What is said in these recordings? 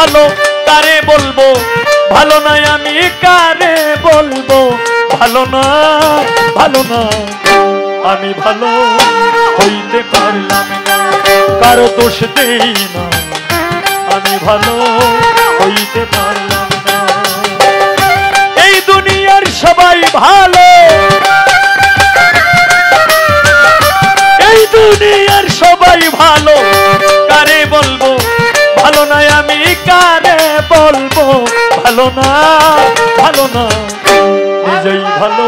ভালো কারে বলবো ভালো নয় আমি কারে বলবো ভালো না ভালো না আমি ভালো হইতে পারলাম না কারো দোষ দেই না আমি ভালো হইতে পারলাম না এই দুনিয়ার সবাই ভালো এই দুনিয়ার সবাই ভালো কারে বলবো ভালো নয় আমি কারে বলবো ভালো না নিজেই ভালো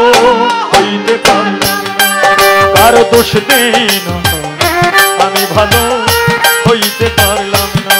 হইতে পারলাম না কারো দোষ দেই না আমি ভালো হইতে পারলাম না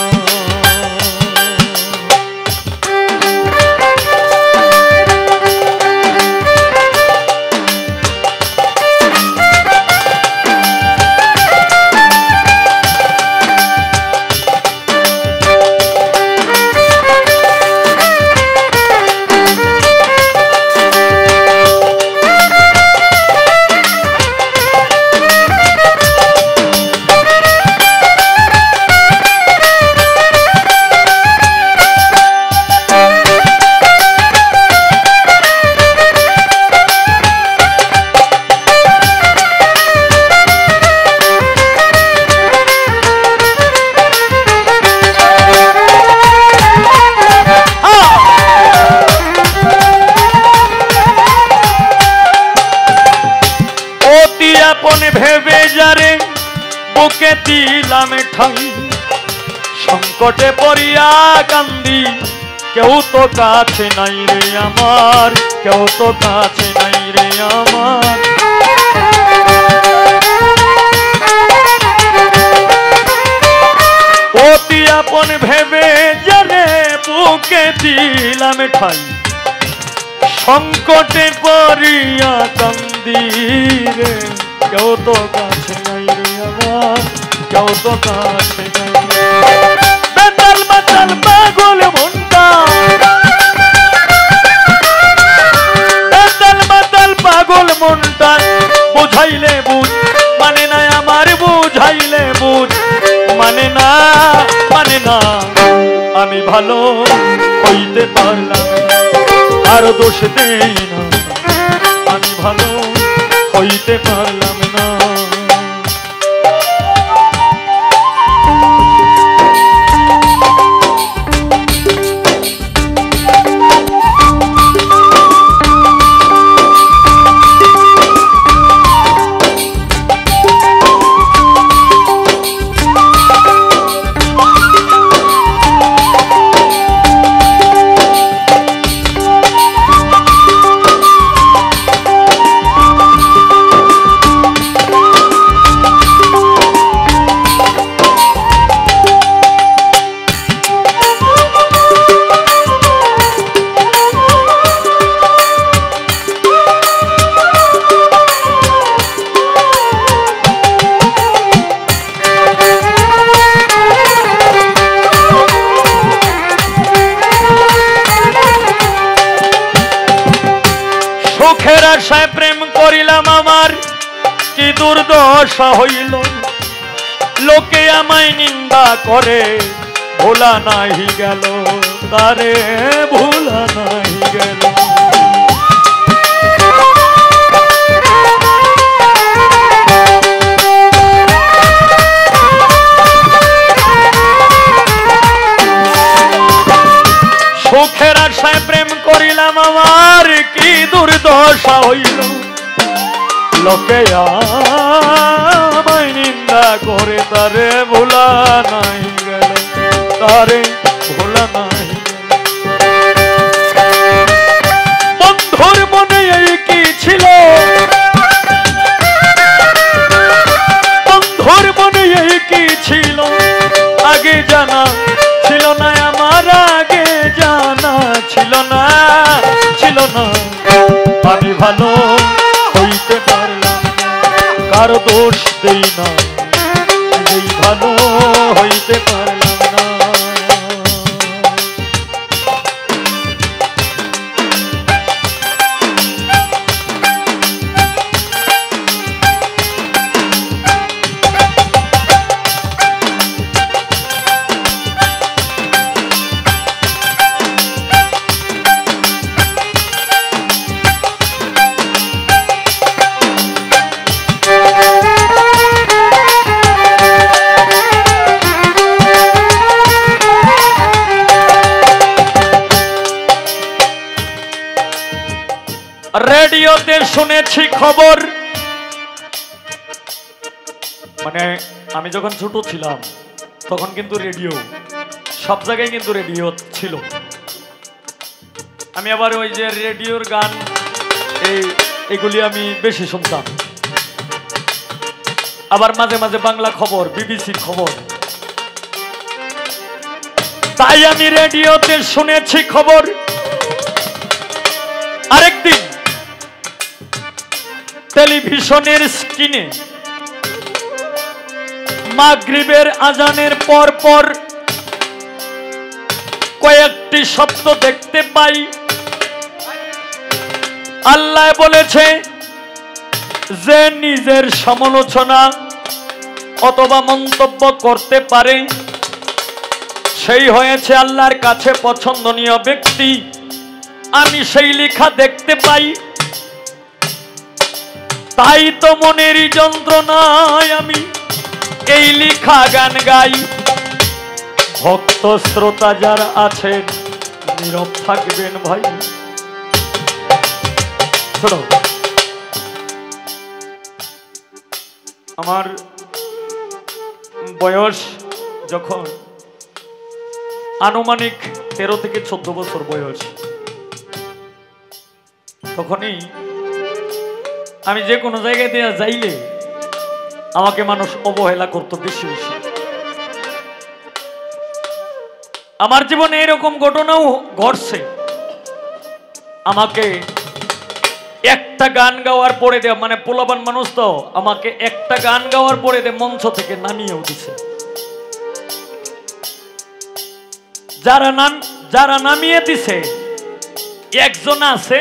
ভেবে যারে বুকে দিলাম ঠাই সংকটে পড়িয়া কান্দি কেউ তো কাছে নাই রে আমার কেউ তো কাছে নাই রে আমার অতি আপন ভেবে যারে বুকে দিলাম ঠাই সংকটে পড়িয়া কান্দি রে কেউ তো কাছে নাই রে আমার কেউ তো কাছে নাই বেতাল মাতাল পাগল মনটা বেতাল মাতাল পাগল মনটা বুঝাইলে বুঝ মানে না আমার বুঝাইলে বুঝ মানে না আমি ভালো হইতে পারলাম আর দোষ দেই না আমি ভালো হইতে পারলাম না সুখের আশায় প্রেম করিলাম আমার কি দুর্দশা হইল লোকে আমায় নিন্দা করে ভোলা নাহি গেল তারে ভোলা নাহি গেল সুখের আশায় প্রেম করিলাম আমার কি দুর্দশা হইল লোকে আমায় নিন্দা করে তারে ভোলা নাই গেল তারে ভোলা নাই বন্ধুর মনে এই কি ছিল বন্ধুর মনে এই কি ছিল আগে জানা ছিল না আমার আগে জানা ছিল না আমি ভালো হইতে পারলাম কারো দোষ দেই না এই ভালো হইতে পারলাম না শুনেছি খবর, মানে আমি যখন ছোট ছিলাম তখন কিন্তু রেডিও সব জায়গায় কিন্তু রেডিও ছিল। আমি আবার ওই যে রেডিওর গান এগুলি আমি বেশি শুনতাম। আবার মাঝে মাঝে বাংলা খবর, বিবিসির খবর। তাই আমি রেডিওতে শুনেছি খবর। আরেকদিন টেলিভিশনের স্ক্রিনে মাগরিবের আজানের পর পর কয়েকটি শব্দ দেখতে পাই। আল্লাহ বলেছে যে নিজের সমালোচনা অথবা মন্তব্য করতে পারে সেই হয়েছে আল্লাহর কাছে পছন্দনীয় ব্যক্তি। আমি সেই লেখা দেখতে পাই, তাই তো মনেরই যন্ত্রণায় আমি এই লেখা গান গাই। ভক্ত শ্রোতা যারা আছেন নীরব থাকবেন ভাই। শোনো, আমার বয়স যখন আনুমানিক 13 থেকে 14 বছর বয়স, তখনই আমি যে কোনো জায়গায় দিয়ে যাইলে আমাকে মানুষ অবহেলা করতো বেশি বেশি। আমার জীবনে এরকম ঘটনাও ঘটছে। আমাকে একটা গান গাওয়ার পরে দেয়, মানে পোলাপান মানুষ তো, আমাকে একটা গান গাওয়ার পরে দেয় মঞ্চ থেকে নামিয়েও দিছে। যারা নামিয়ে দিছে একজন আছে,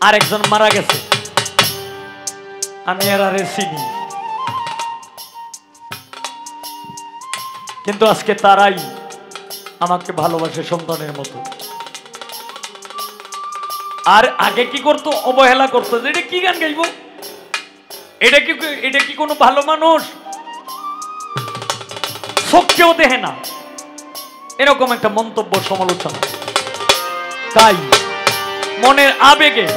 আরেকজন মারা গেছে। আমি এরারে চিনি, কিন্তু আজকে তারাই আমাকে ভালোবাসে সন্তানের মতো। আর আগে কি করতো? অবহেলা করতো, যে এটা কি গান গাইব, এটা কি কোনো ভালো মানুষ, চোখকেও দেখে না, এরকম একটা মন্তব্য, সমালোচনা। তাই মনের আবেগে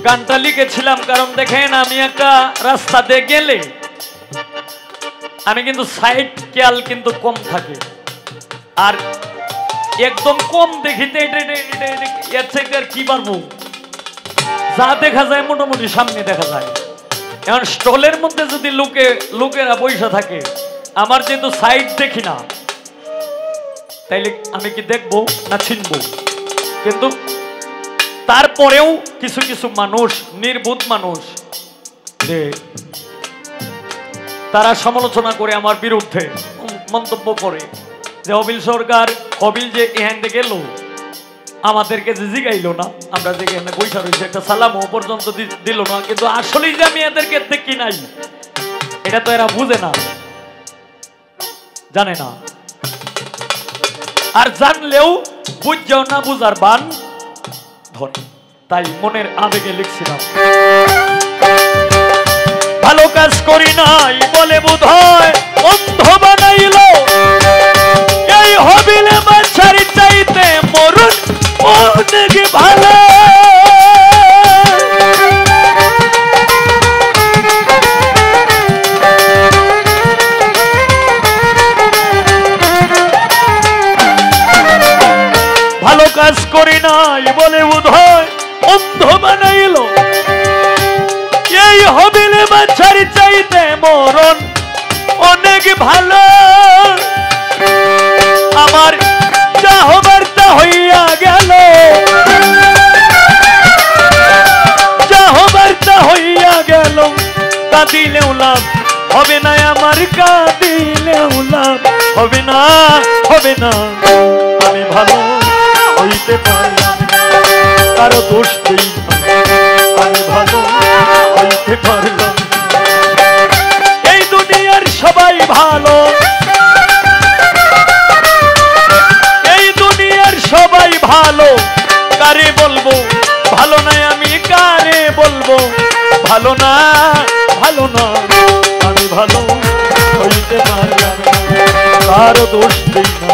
গানটা লিখেছিলাম। কারণ দেখেন, আমি একটা রাস্তাতে গেলে আমি কিন্তু সাইড খেয়াল কিন্তু কম থাকে, আর একদম কম দেখিতে এর থেকে আর কি পারবো, যা দেখা যায় মোটামুটি সামনে দেখা যায়। এখন স্টলের মধ্যে যদি লোকেরা বসে থাকে, আমার যেহেতু সাইড দেখি না, তাইলে আমি কি দেখবো না চিনবো? কিন্তু তারপরেও কিছু কিছু মানুষ, নির্বোধ মানুষ, যে তারা সমালোচনা করে আমার বিরুদ্ধে মন্তব্য করে যে অবিল সরকার, অবিল যে এখান থেকে গেল, আমাদেরকে যে জিগাইল না, আমরা যে এখানে বৈশা রয়েছে, একটা সালামও পর্যন্ত দিল না। কিন্তু আসলেই যে আমি এদেরকে দেখি নাই, এটা তো এরা বুঝে না, জানে না। আর জানলেও বুঝছেও না, বুঝার বান ধরে। তাই মনের আবেগে লিখছিলাম। ভালো কাজ করি নাই বলে বোধহয় অন্ধ বানাইল, এই হবিলে বাছার চাইতে মরণ অনেক ভালো। ভালো কাজ করি নাই বলে বোধহয় অন্ধ বানাইল, এই হবিলে বাছার চাইতে মরণ অনেক ভালো। আমার যা হবার তা হইয়া গেল, যা হবার তা হইয়া গেল। কাঁদিলেও লাভ হবে না আমার, কাঁদিলেও লাভ হবে না, হবে না। আমি ভালো হইতে পারলাম, কারো দোষ দেই না, আমি ভালো হইতে পারলাম। এই দুনিয়ার সবাই ভালো, এই দুনিয়ার সবাই ভালো, কারে বলবো ভালো না, আমি কারে বলবো ভালো না, ভালো না। আমি ভালো হইতে পারলাম, কারো দোষ দেই না,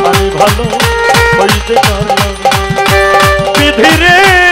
আমি ভালো হইতে পারলাম। ধীরে